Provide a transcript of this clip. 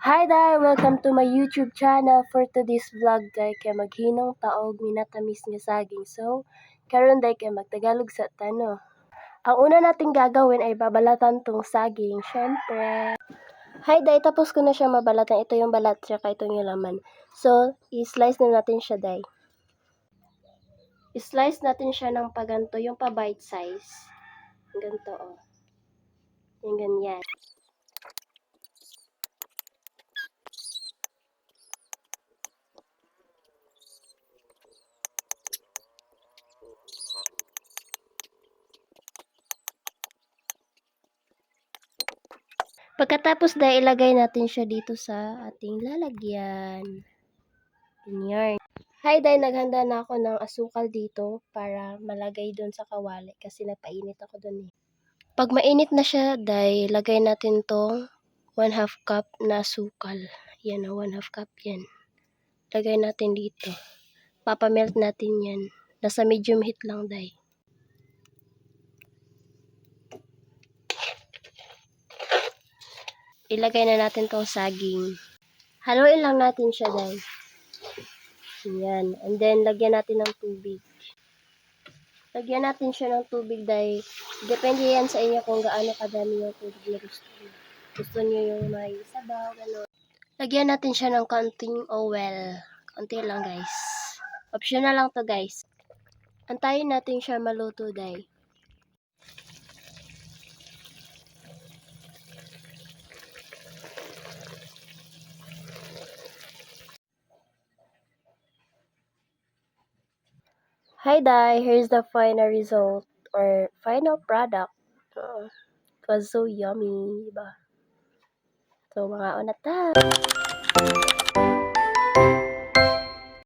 Hi there! Welcome to my YouTube channel. For today's vlog day kay maghinong taog minatamis nga saging. So, karon day kay magtagalog sa tano. Ang una nating gagawin ay babalatan tong saging. Syempre. Hi day, tapos ko na siya mabalatan. Ito yung balat tsaka ito yung laman. So, i-slice na natin siya day. I-slice natin siya ng paganto, yung pa bite size. Ganito oh. Yung ganyan. Pagkatapos dahil ilagay natin siya dito sa ating lalagyan. Ganyan. Hi day, naghanda na ako ng asukal dito para malagay doon sa kawali kasi napainit ako doon eh. Pag mainit na siya day, lagay natin tong 1/2 cup na asukal. Yan o, 1/2 cup yan. Lagay natin dito. Papamelt natin yan. Nasa medium heat lang day. Ilagay na natin tong saging. Haluin lang natin siya day. Yan. And then, lagyan natin ng tubig. Lagyan natin siya ng tubig dahil depende yan sa inyo kung gaano kadami yung tubig na gusto niyo. Gusto niyo yung may sabaw, gano'n. Lagyan natin siya ng konting oil. Konti lang guys. Optional lang to guys. Antayin natin siya maluto dahil. Hi Dai, here's the final result or final product. It was so yummy, diba? So mga unat